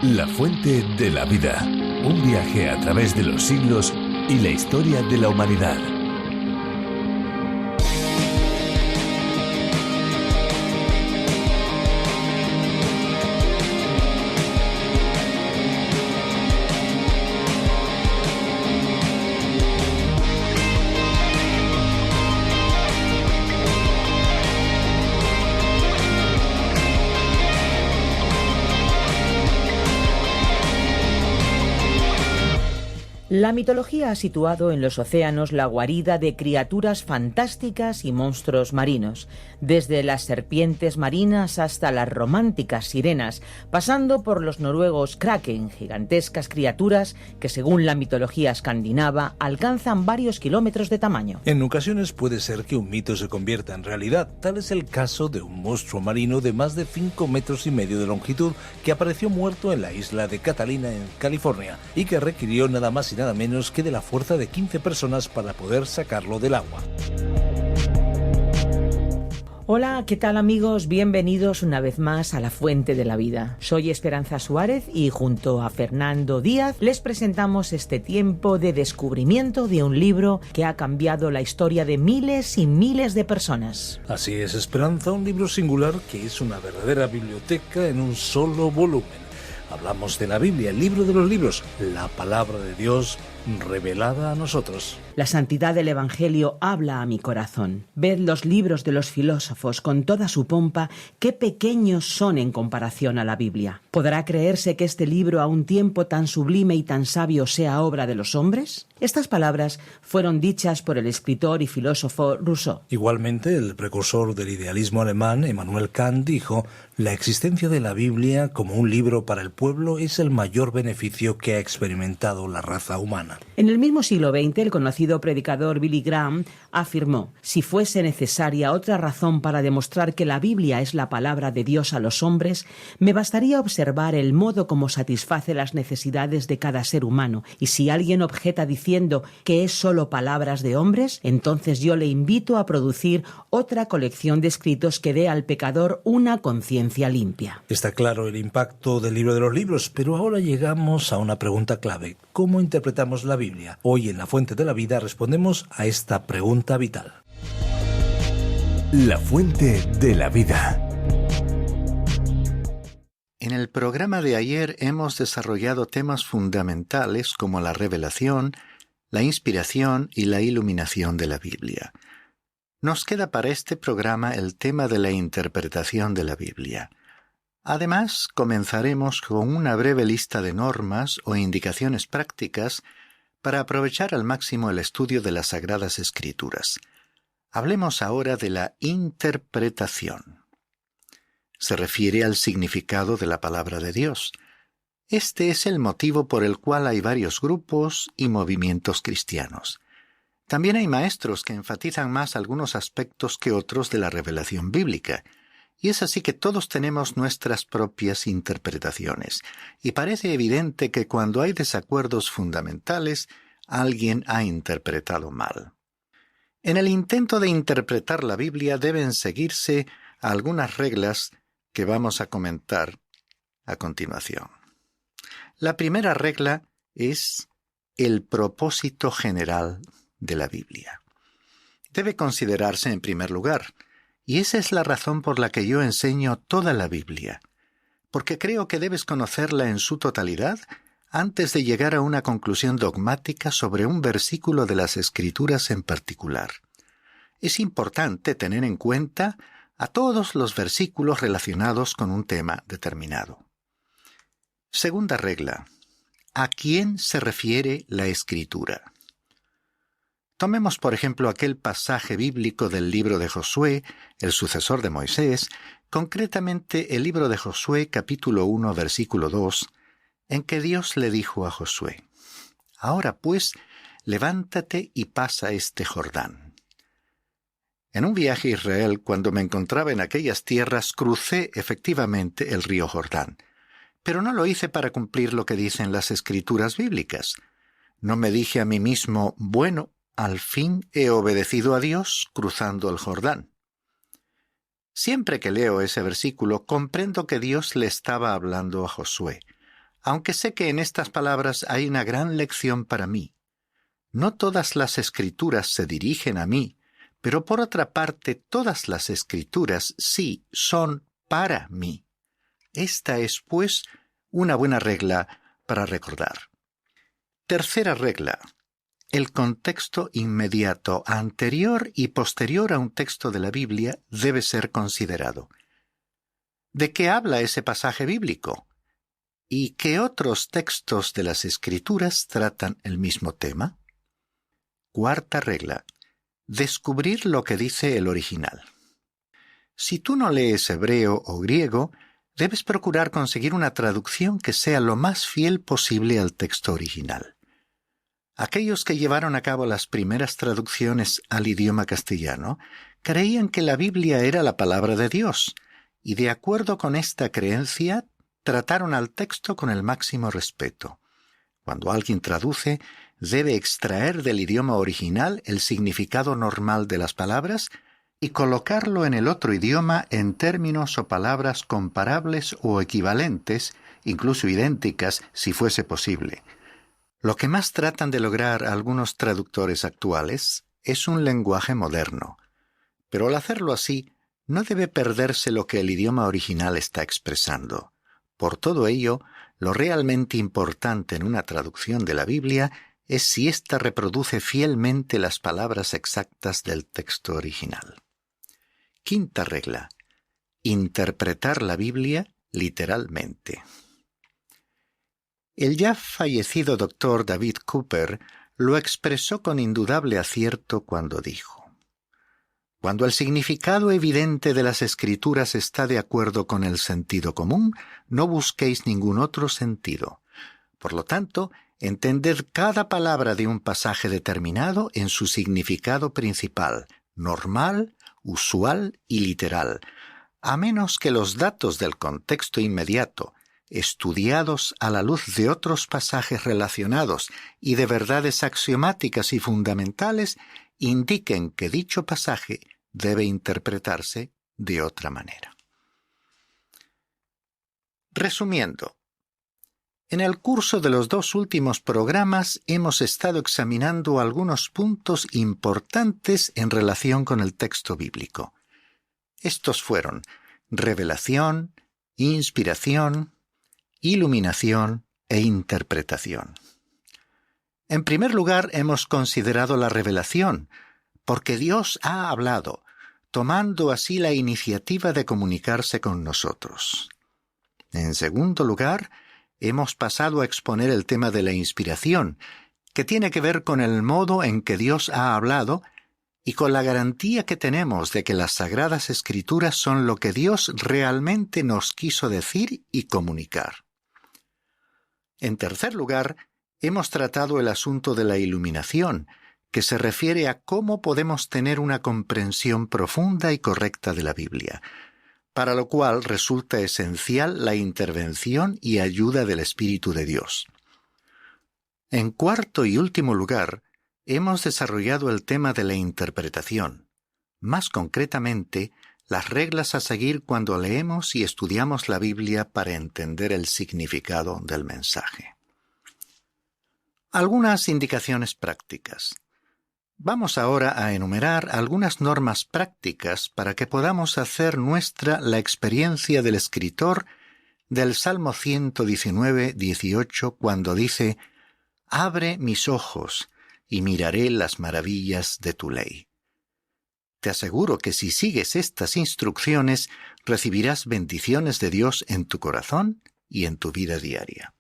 La fuente de la vida. Un viaje a través de los siglos y la historia de la humanidad. La mitología ha situado en los océanos la guarida de criaturas fantásticas y monstruos marinos, desde las serpientes marinas hasta las románticas sirenas, pasando por los noruegos kraken, gigantescas criaturas que, según la mitología escandinava, alcanzan varios kilómetros de tamaño. En ocasiones puede ser que un mito se convierta en realidad. Tal es el caso de un monstruo marino de más de 5,5 metros de longitud que apareció muerto en la isla de Catalina, en California, y que requirió nada más y nada menos que de la fuerza de 15 personas para poder sacarlo del agua. Hola, ¿qué tal amigos? Bienvenidos una vez más a La Fuente de la Vida. Soy Esperanza Suárez y junto a Fernando Díaz les presentamos este tiempo de descubrimiento de un libro que ha cambiado la historia de miles y miles de personas. Así es, Esperanza, un libro singular que es una verdadera biblioteca en un solo volumen. Hablamos de la Biblia, el libro de los libros, la palabra de Dios revelada a nosotros. La santidad del Evangelio habla a mi corazón. Ved los libros de los filósofos con toda su pompa, qué pequeños son en comparación a la Biblia. ¿Podrá creerse que este libro a un tiempo tan sublime y tan sabio sea obra de los hombres? Estas palabras fueron dichas por el escritor y filósofo Rousseau. Igualmente, el precursor del idealismo alemán, Immanuel Kant, dijo: la existencia de la Biblia como un libro para el pueblo es el mayor beneficio que ha experimentado la raza humana. En el mismo siglo XX, el conocido predicador Billy Graham afirmó: si fuese necesaria otra razón para demostrar que la Biblia es la palabra de Dios a los hombres, me bastaría observar el modo como satisface las necesidades de cada ser humano, y si alguien objeta diciendo que es solo palabras de hombres, entonces yo le invito a producir otra colección de escritos que dé al pecador una conciencia limpia. Está claro el impacto del libro de los libros, pero ahora llegamos a una pregunta clave: ¿cómo interpretamos la Biblia? Hoy en La Fuente de la Vida respondemos a esta pregunta vital. La Fuente de la Vida. En el programa de ayer hemos desarrollado temas fundamentales como la revelación, la inspiración y la iluminación de la Biblia. Nos queda para este programa el tema de la interpretación de la Biblia. Además, comenzaremos con una breve lista de normas o indicaciones prácticas para aprovechar al máximo el estudio de las Sagradas Escrituras. Hablemos ahora de la interpretación. Se refiere al significado de la palabra de Dios. Este es el motivo por el cual hay varios grupos y movimientos cristianos. También hay maestros que enfatizan más algunos aspectos que otros de la revelación bíblica, y es así que todos tenemos nuestras propias interpretaciones, y parece evidente que cuando hay desacuerdos fundamentales, alguien ha interpretado mal. En el intento de interpretar la Biblia deben seguirse algunas reglas que vamos a comentar a continuación. La primera regla es el propósito general de la Biblia. Debe considerarse en primer lugar, y esa es la razón por la que yo enseño toda la Biblia, porque creo que debes conocerla en su totalidad antes de llegar a una conclusión dogmática sobre un versículo de las Escrituras en particular. Es importante tener en cuenta a todos los versículos relacionados con un tema determinado. Segunda regla: ¿a quién se refiere la Escritura? Tomemos por ejemplo aquel pasaje bíblico del libro de Josué, el sucesor de Moisés, concretamente el libro de Josué capítulo 1 versículo 2, en que Dios le dijo a Josué: ahora pues, levántate y pasa este Jordán. En un viaje a Israel, cuando me encontraba en aquellas tierras, crucé efectivamente el río Jordán. Pero no lo hice para cumplir lo que dicen las Escrituras bíblicas. No me dije a mí mismo: bueno, al fin he obedecido a Dios cruzando el Jordán. Siempre que leo ese versículo, comprendo que Dios le estaba hablando a Josué. aunque sé que en estas palabras hay una gran lección para mí. No todas las Escrituras se dirigen a mí, pero por otra parte todas las Escrituras sí son para mí. Esta es, pues, una buena regla para recordar. Tercera regla. El contexto inmediato, anterior y posterior a un texto de la Biblia debe ser considerado. ¿De qué habla ese pasaje bíblico? ¿Y qué otros textos de las Escrituras tratan el mismo tema? Cuarta regla. Descubrir lo que dice el original. Si tú no lees hebreo o griego, debes procurar conseguir una traducción que sea lo más fiel posible al texto original. Aquellos que llevaron a cabo las primeras traducciones al idioma castellano creían que la Biblia era la palabra de Dios, y de acuerdo con esta creencia, trataron al texto con el máximo respeto. Cuando alguien traduce, debe extraer del idioma original el significado normal de las palabras y colocarlo en el otro idioma en términos o palabras comparables o equivalentes, incluso idénticas, si fuese posible. Lo que más tratan de lograr algunos traductores actuales es un lenguaje moderno. Pero al hacerlo así, no debe perderse lo que el idioma original está expresando. Por todo ello, lo realmente importante en una traducción de la Biblia es si ésta reproduce fielmente las palabras exactas del texto original. Quinta regla. Interpretar la Biblia literalmente. El ya fallecido Dr. David Cooper lo expresó con indudable acierto cuando dijo: cuando el significado evidente de las Escrituras está de acuerdo con el sentido común, no busquéis ningún otro sentido. Por lo tanto, entended cada palabra de un pasaje determinado en su significado principal, normal, usual y literal, a menos que los datos del contexto inmediato, estudiados a la luz de otros pasajes relacionados y de verdades axiomáticas y fundamentales, indiquen que dicho pasaje debe interpretarse de otra manera. Resumiendo, en el curso de los 2 últimos programas hemos estado examinando algunos puntos importantes en relación con el texto bíblico. Estos fueron revelación, inspiración, iluminación e interpretación. En primer lugar, hemos considerado la revelación, porque Dios ha hablado, tomando así la iniciativa de comunicarse con nosotros. En segundo lugar, hemos pasado a exponer el tema de la inspiración, que tiene que ver con el modo en que Dios ha hablado y con la garantía que tenemos de que las Sagradas Escrituras son lo que Dios realmente nos quiso decir y comunicar. En tercer lugar, hemos tratado el asunto de la iluminación, que se refiere a cómo podemos tener una comprensión profunda y correcta de la Biblia, para lo cual resulta esencial la intervención y ayuda del Espíritu de Dios. En cuarto y último lugar, hemos desarrollado el tema de la interpretación, más concretamente, las reglas a seguir cuando leemos y estudiamos la Biblia para entender el significado del mensaje. Algunas indicaciones prácticas. Vamos ahora a enumerar algunas normas prácticas para que podamos hacer nuestra la experiencia del escritor del Salmo 119, 18, cuando dice: «Abre mis ojos y miraré las maravillas de tu ley». Te aseguro que si sigues estas instrucciones, recibirás bendiciones de Dios en tu corazón y en tu vida diaria.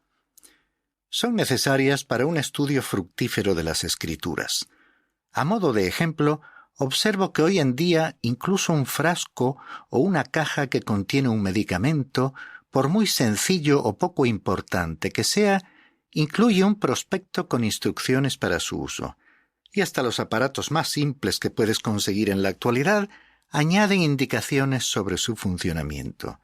Son necesarias para un estudio fructífero de las Escrituras. A modo de ejemplo, observo que hoy en día incluso un frasco o una caja que contiene un medicamento, por muy sencillo o poco importante que sea, incluye un prospecto con instrucciones para su uso. Y hasta los aparatos más simples que puedes conseguir en la actualidad añaden indicaciones sobre su funcionamiento.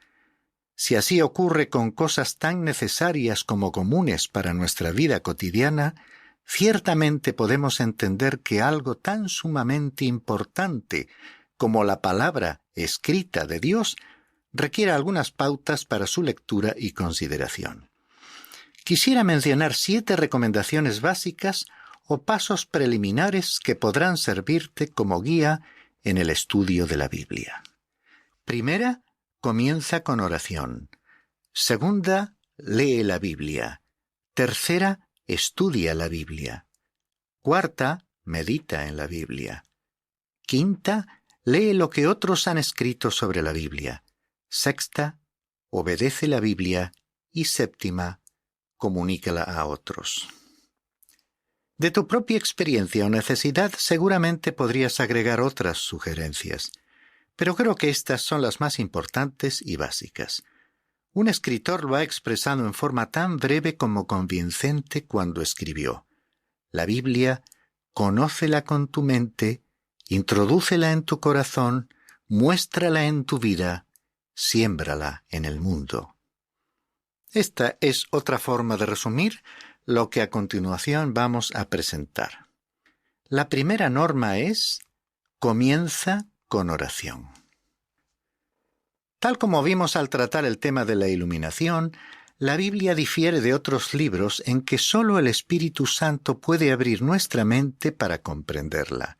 Si así ocurre con cosas tan necesarias como comunes para nuestra vida cotidiana, ciertamente podemos entender que algo tan sumamente importante como la palabra escrita de Dios requiere algunas pautas para su lectura y consideración. Quisiera mencionar 7 recomendaciones básicas o pasos preliminares que podrán servirte como guía en el estudio de la Biblia. Primera, comienza con oración. Segunda, lee la Biblia. Tercera, estudia la Biblia. Cuarta, medita en la Biblia. Quinta, lee lo que otros han escrito sobre la Biblia. Sexta, obedece la Biblia. Y séptima, comunícala a otros. De tu propia experiencia o necesidad seguramente podrías agregar otras sugerencias, pero creo que estas son las más importantes y básicas. Un escritor lo ha expresado en forma tan breve como convincente cuando escribió: la Biblia, conócela con tu mente, introdúcela en tu corazón, muéstrala en tu vida, siémbrala en el mundo. Esta es otra forma de resumir lo que a continuación vamos a presentar. La primera norma es: comienza con oración. Tal como vimos al tratar el tema de la iluminación, la Biblia difiere de otros libros en que solo el Espíritu Santo puede abrir nuestra mente para comprenderla.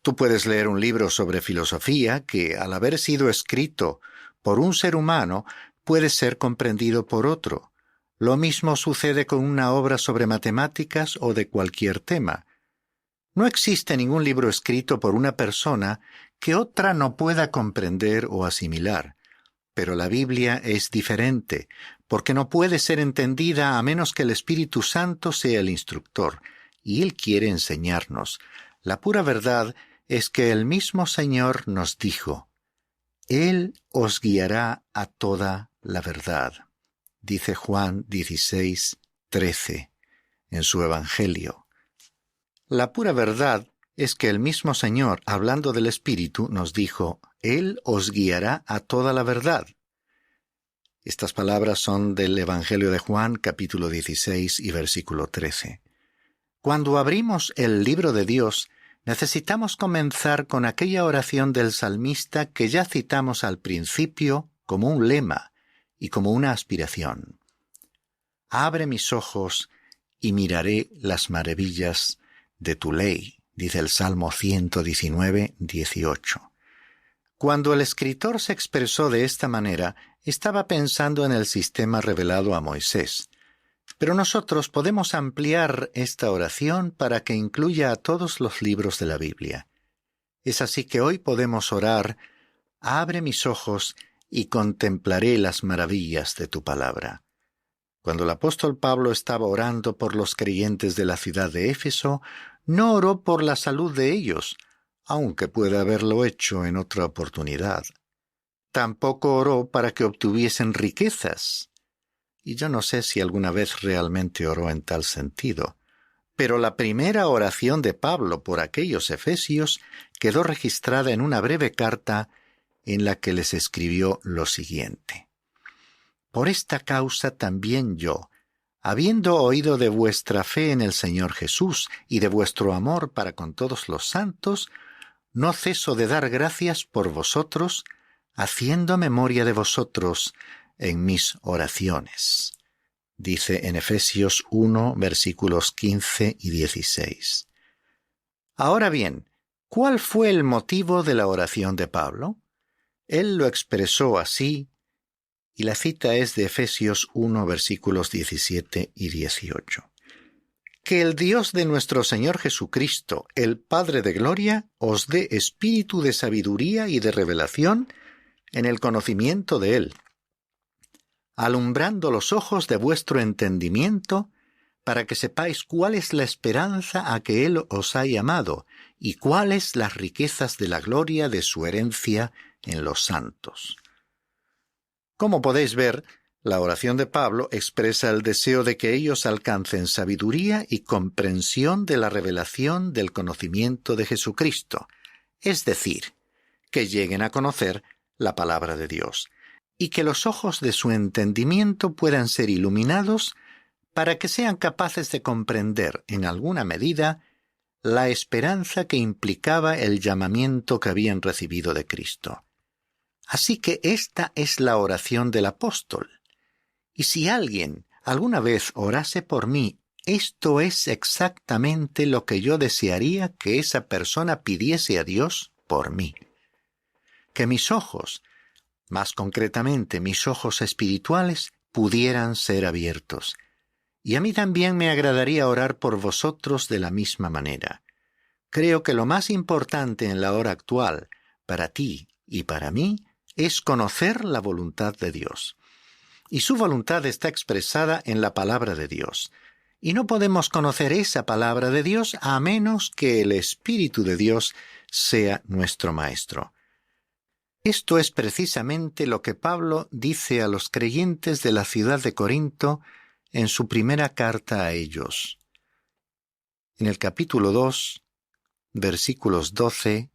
Tú puedes leer un libro sobre filosofía que, al haber sido escrito por un ser humano, puede ser comprendido por otro. Lo mismo sucede con una obra sobre matemáticas o de cualquier tema. No existe ningún libro escrito por una persona que otra no pueda comprender o asimilar. Pero la Biblia es diferente, porque no puede ser entendida a menos que el Espíritu Santo sea el instructor, y Él quiere enseñarnos. La pura verdad es que el mismo Señor nos dijo: Él os guiará a toda la verdad. Dice Juan 16:13 en su Evangelio. La pura verdad es que el mismo Señor, hablando del Espíritu, nos dijo: Él os guiará a toda la verdad. Estas palabras son del Evangelio de Juan, capítulo 16 y versículo 13. Cuando abrimos el libro de Dios, necesitamos comenzar con aquella oración del salmista que ya citamos al principio como un lema y como una aspiración. Abre mis ojos y miraré las maravillas de tu ley, dice el Salmo 119, 18. Cuando el escritor se expresó de esta manera, estaba pensando en el sistema revelado a Moisés. Pero nosotros podemos ampliar esta oración para que incluya a todos los libros de la Biblia. Es así que hoy podemos orar: abre mis ojos y contemplaré las maravillas de tu palabra. Cuando el apóstol Pablo estaba orando por los creyentes de la ciudad de Éfeso, no oró por la salud de ellos, aunque puede haberlo hecho en otra oportunidad. Tampoco oró para que obtuviesen riquezas. Y yo no sé si alguna vez realmente oró en tal sentido. Pero la primera oración de Pablo por aquellos efesios quedó registrada en una breve carta en la que les escribió lo siguiente: Por esta causa también yo, habiendo oído de vuestra fe en el Señor Jesús y de vuestro amor para con todos los santos, no ceso de dar gracias por vosotros, haciendo memoria de vosotros en mis oraciones. Dice en Efesios 1, versículos 15 y 16. Ahora bien, ¿cuál fue el motivo de la oración de Pablo? Él lo expresó así, y la cita es de Efesios 1, versículos 17 y 18. Que el Dios de nuestro Señor Jesucristo, el Padre de gloria, os dé espíritu de sabiduría y de revelación en el conocimiento de Él, alumbrando los ojos de vuestro entendimiento, para que sepáis cuál es la esperanza a que Él os ha llamado, y cuáles las riquezas de la gloria de su herencia en los santos. Como podéis ver, la oración de Pablo expresa el deseo de que ellos alcancen sabiduría y comprensión de la revelación del conocimiento de Jesucristo, es decir, que lleguen a conocer la palabra de Dios, y que los ojos de su entendimiento puedan ser iluminados para que sean capaces de comprender, en alguna medida, la esperanza que implicaba el llamamiento que habían recibido de Cristo. Así que esta es la oración del apóstol. Y si alguien alguna vez orase por mí, esto es exactamente lo que yo desearía que esa persona pidiese a Dios por mí. Que mis ojos, más concretamente mis ojos espirituales, pudieran ser abiertos. Y a mí también me agradaría orar por vosotros de la misma manera. Creo que lo más importante en la hora actual, para ti y para mí, es conocer la voluntad de Dios. Y su voluntad está expresada en la palabra de Dios. Y no podemos conocer esa palabra de Dios a menos que el Espíritu de Dios sea nuestro Maestro. Esto es precisamente lo que Pablo dice a los creyentes de la ciudad de Corinto en su primera carta a ellos. En el capítulo 2, versículos 12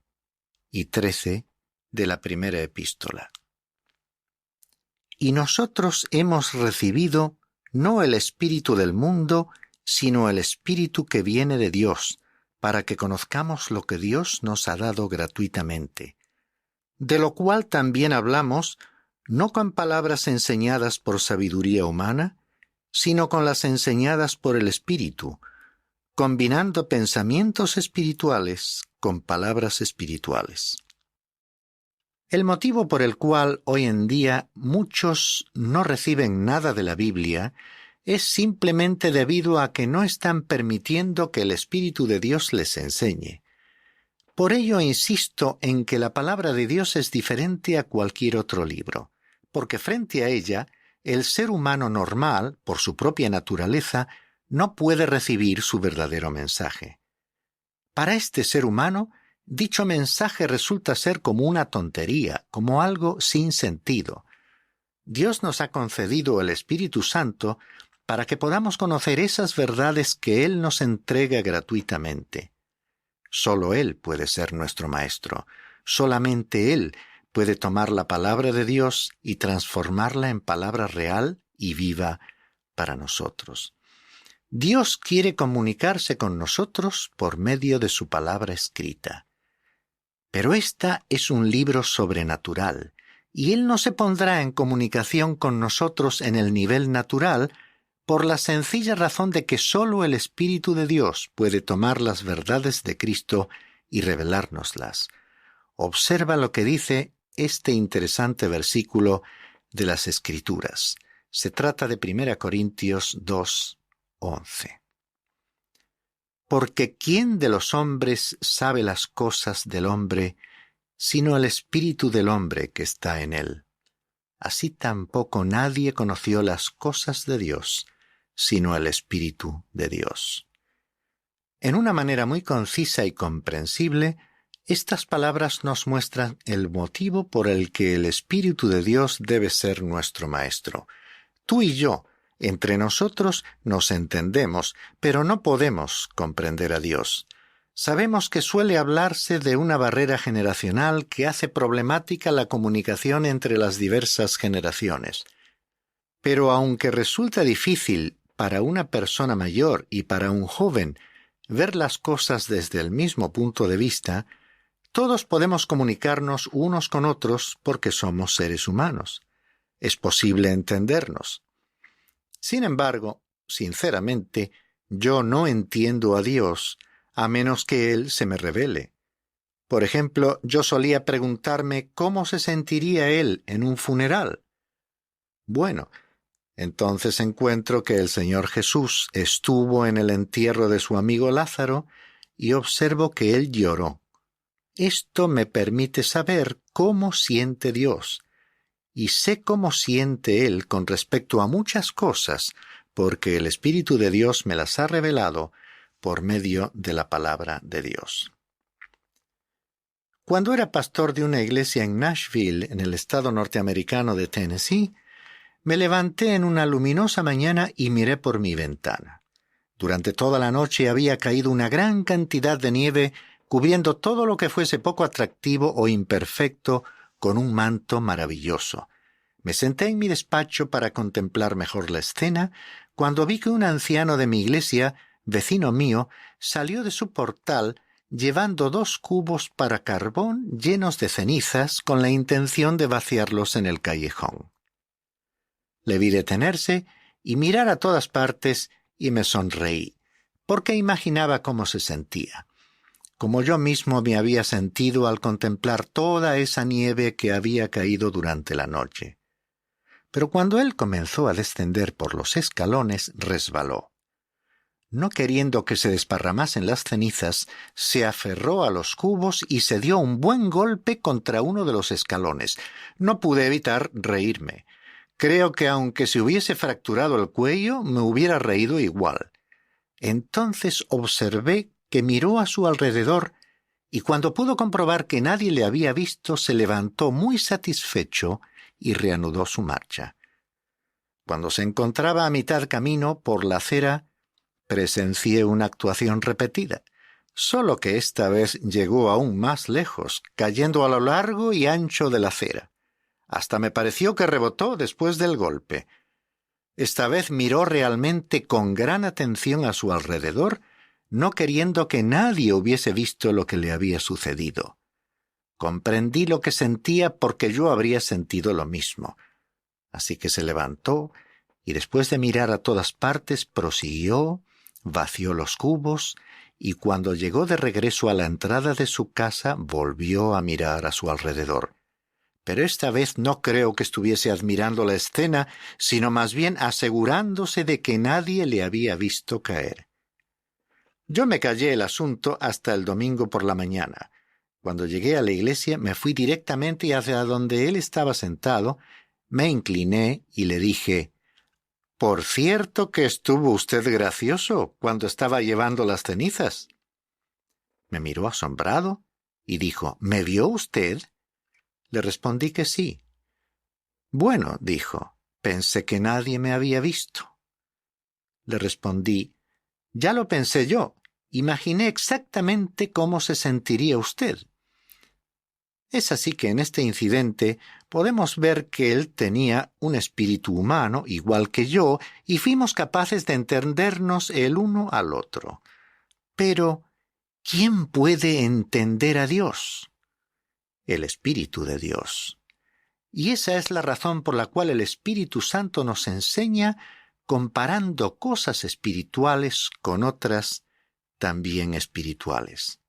y 13 de la primera epístola. Y nosotros hemos recibido no el espíritu del mundo, sino el Espíritu que viene de Dios, para que conozcamos lo que Dios nos ha dado gratuitamente. De lo cual también hablamos, no con palabras enseñadas por sabiduría humana, sino con las enseñadas por el Espíritu, combinando pensamientos espirituales con palabras espirituales. El motivo por el cual hoy en día muchos no reciben nada de la Biblia es simplemente debido a que no están permitiendo que el Espíritu de Dios les enseñe. Por ello insisto en que la palabra de Dios es diferente a cualquier otro libro, porque frente a ella, el ser humano normal, por su propia naturaleza, no puede recibir su verdadero mensaje. Para este ser humano, dicho mensaje resulta ser como una tontería, como algo sin sentido. Dios nos ha concedido el Espíritu Santo para que podamos conocer esas verdades que Él nos entrega gratuitamente. Solo Él puede ser nuestro Maestro. Solamente Él puede tomar la palabra de Dios y transformarla en palabra real y viva para nosotros. Dios quiere comunicarse con nosotros por medio de su palabra escrita. Pero esta es un libro sobrenatural, y Él no se pondrá en comunicación con nosotros en el nivel natural por la sencilla razón de que sólo el Espíritu de Dios puede tomar las verdades de Cristo y revelárnoslas. Observa lo que dice este interesante versículo de las Escrituras. Se trata de 1 Corintios 2:11. Porque ¿quién de los hombres sabe las cosas del hombre, sino el espíritu del hombre que está en él? Así tampoco nadie conoció las cosas de Dios, sino el Espíritu de Dios. En una manera muy concisa y comprensible, estas palabras nos muestran el motivo por el que el Espíritu de Dios debe ser nuestro Maestro. Tú y yo, entre nosotros, nos entendemos, pero no podemos comprender a Dios. Sabemos que suele hablarse de una barrera generacional que hace problemática la comunicación entre las diversas generaciones. Pero aunque resulta difícil para una persona mayor y para un joven ver las cosas desde el mismo punto de vista, todos podemos comunicarnos unos con otros porque somos seres humanos. Es posible entendernos. Sin embargo, sinceramente, yo no entiendo a Dios a menos que Él se me revele. Por ejemplo, yo solía preguntarme cómo se sentiría Él en un funeral. Bueno, entonces encuentro que el Señor Jesús estuvo en el entierro de su amigo Lázaro y observo que Él lloró. Esto me permite saber cómo siente Dios, y sé cómo siente Él con respecto a muchas cosas, porque el Espíritu de Dios me las ha revelado por medio de la palabra de Dios. Cuando era pastor de una iglesia en Nashville, en el estado norteamericano de Tennessee, me levanté en una luminosa mañana y miré por mi ventana. Durante toda la noche había caído una gran cantidad de nieve, cubriendo todo lo que fuese poco atractivo o imperfecto con un manto maravilloso. Me senté en mi despacho para contemplar mejor la escena, cuando vi que un anciano de mi iglesia, vecino mío, salió de su portal llevando 2 cubos para carbón llenos de cenizas con la intención de vaciarlos en el callejón. Le vi detenerse y mirar a todas partes, y me sonreí, porque imaginaba cómo se sentía, como yo mismo me había sentido al contemplar toda esa nieve que había caído durante la noche. Pero cuando él comenzó a descender por los escalones, resbaló. No queriendo que se desparramasen las cenizas, se aferró a los cubos y se dio un buen golpe contra uno de los escalones. No pude evitar reírme. Creo que aunque se hubiese fracturado el cuello, me hubiera reído igual. Entonces observé que miró a su alrededor y cuando pudo comprobar que nadie le había visto, se levantó muy satisfecho y reanudó su marcha. Cuando se encontraba a mitad camino por la acera, presencié una actuación repetida, solo que esta vez llegó aún más lejos, cayendo a lo largo y ancho de la acera. Hasta me pareció que rebotó después del golpe. Esta vez miró realmente con gran atención a su alrededor, no queriendo que nadie hubiese visto lo que le había sucedido. Comprendí lo que sentía porque yo habría sentido lo mismo. Así que se levantó y después de mirar a todas partes prosiguió, vació los cubos y cuando llegó de regreso a la entrada de su casa volvió a mirar a su alrededor. Pero esta vez no creo que estuviese admirando la escena, sino más bien asegurándose de que nadie le había visto caer. Yo me callé el asunto hasta el domingo por la mañana. Cuando llegué a la iglesia me fui directamente hacia donde él estaba sentado, me incliné y le dije: «Por cierto que estuvo usted gracioso cuando estaba llevando las cenizas». Me miró asombrado y dijo: «¿Me vio usted?». Le respondí que sí. «Bueno», dijo, «pensé que nadie me había visto». Le respondí: «Ya lo pensé yo. Imaginé exactamente cómo se sentiría usted». Es así que en este incidente podemos ver que él tenía un espíritu humano igual que yo y fuimos capaces de entendernos el uno al otro. Pero, ¿quién puede entender a Dios? El Espíritu de Dios. Y esa es la razón por la cual el Espíritu Santo nos enseña comparando cosas espirituales con otras también espirituales.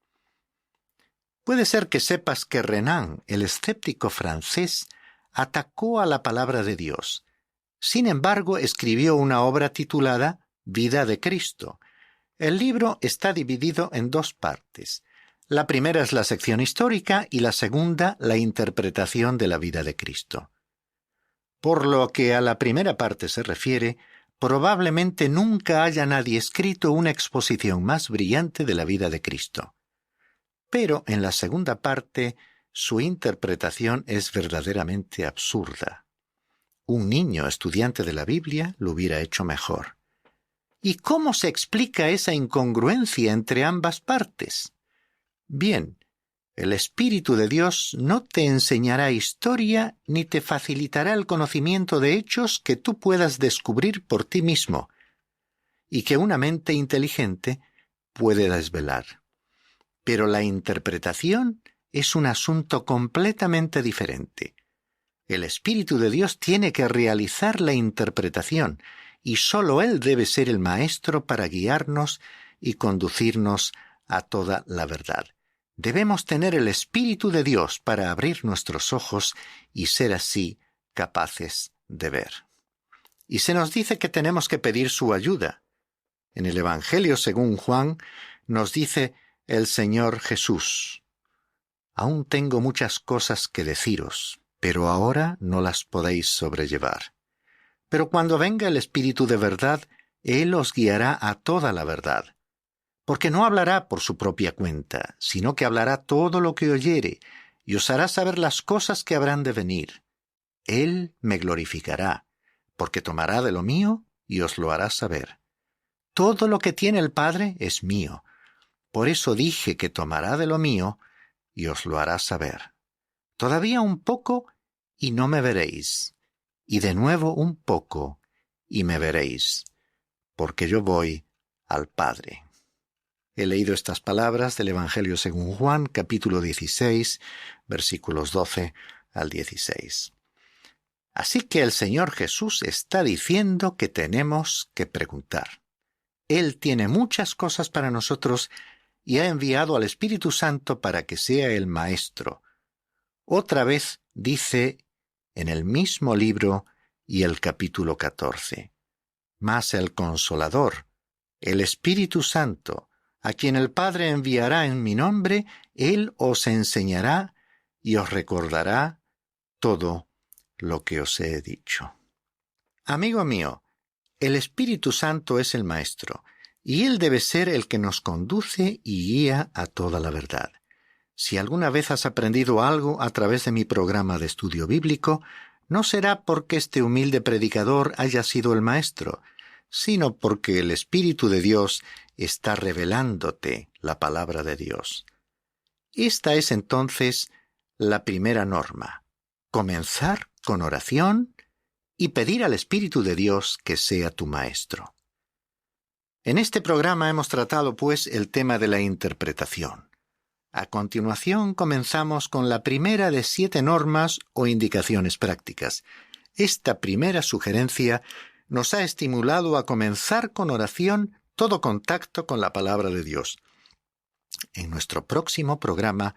Puede ser que sepas que Renan, el escéptico francés, atacó a la palabra de Dios. Sin embargo, escribió una obra titulada Vida de Cristo. El libro está dividido en dos partes. La primera es la sección histórica y la segunda la interpretación de la vida de Cristo. Por lo que a la primera parte se refiere, probablemente nunca haya nadie escrito una exposición más brillante de la vida de Cristo. Pero en la segunda parte, su interpretación es verdaderamente absurda. Un niño estudiante de la Biblia lo hubiera hecho mejor. ¿Y cómo se explica esa incongruencia entre ambas partes? Bien, el Espíritu de Dios no te enseñará historia ni te facilitará el conocimiento de hechos que tú puedas descubrir por ti mismo y que una mente inteligente puede desvelar. Pero la interpretación es un asunto completamente diferente. El Espíritu de Dios tiene que realizar la interpretación y sólo Él debe ser el maestro para guiarnos y conducirnos a toda la verdad. Debemos tener el Espíritu de Dios para abrir nuestros ojos y ser así capaces de ver. Y se nos dice que tenemos que pedir su ayuda. En el Evangelio según Juan nos dice el Señor Jesús: «Aún tengo muchas cosas que deciros, pero ahora no las podéis sobrellevar. Pero cuando venga el Espíritu de verdad, Él os guiará a toda la verdad. Porque no hablará por su propia cuenta, sino que hablará todo lo que oyere, y os hará saber las cosas que habrán de venir. Él me glorificará, porque tomará de lo mío y os lo hará saber. Todo lo que tiene el Padre es mío. Por eso dije que tomará de lo mío y os lo hará saber. Todavía un poco y no me veréis, y de nuevo un poco y me veréis, porque yo voy al Padre». He leído estas palabras del Evangelio según Juan, capítulo 16, versículos 12 al 16. Así que el Señor Jesús está diciendo que tenemos que preguntar. Él tiene muchas cosas para nosotros y ha enviado al Espíritu Santo para que sea el Maestro. Otra vez dice en el mismo libro y el capítulo 14. Mas el Consolador, el Espíritu Santo, a quien el Padre enviará en mi nombre, Él os enseñará y os recordará todo lo que os he dicho. Amigo mío, el Espíritu Santo es el Maestro, y Él debe ser el que nos conduce y guía a toda la verdad. Si alguna vez has aprendido algo a través de mi programa de estudio bíblico, no será porque este humilde predicador haya sido el Maestro, sino porque el Espíritu de Dios está revelándote la palabra de Dios. Esta es entonces la primera norma: comenzar con oración y pedir al Espíritu de Dios que sea tu Maestro. En este programa hemos tratado, pues, el tema de la interpretación. A continuación comenzamos con la primera de 7 normas o indicaciones prácticas. Esta primera sugerencia nos ha estimulado a comenzar con oración todo contacto con la palabra de Dios. En nuestro próximo programa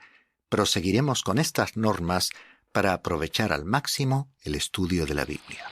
proseguiremos con estas normas para aprovechar al máximo el estudio de la Biblia.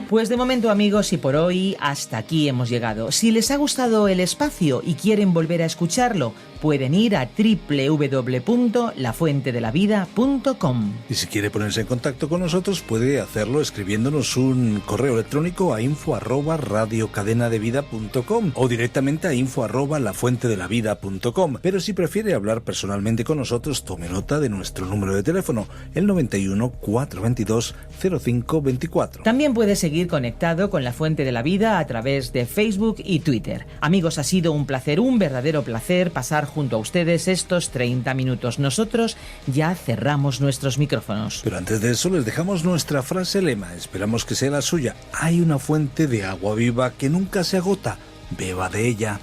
Pues de momento, amigos, y por hoy hasta aquí hemos llegado. Si les ha gustado el espacio y quieren volver a escucharlo, pueden ir a www.lafuentedelavida.com. Y si quiere ponerse en contacto con nosotros, puede hacerlo escribiéndonos un correo electrónico a info@radiocadenadevida.com o directamente a info@lafuentedelavida.com. Pero si prefiere hablar personalmente con nosotros, tome nota de nuestro número de teléfono, el 91 422 0524. También puede seguir conectado con La Fuente de la Vida a través de Facebook y Twitter. Amigos, ha sido un placer, un verdadero placer pasar junto a ustedes estos 30 minutos. Nosotros ya cerramos nuestros micrófonos. Pero antes de eso les dejamos nuestra frase lema. Esperamos que sea la suya. Hay una fuente de agua viva que nunca se agota. Beba de ella.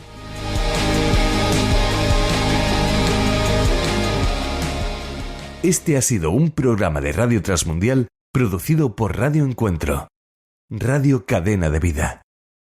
Este ha sido un programa de Radio Transmundial producido por Radio Encuentro, Radio Cadena de Vida.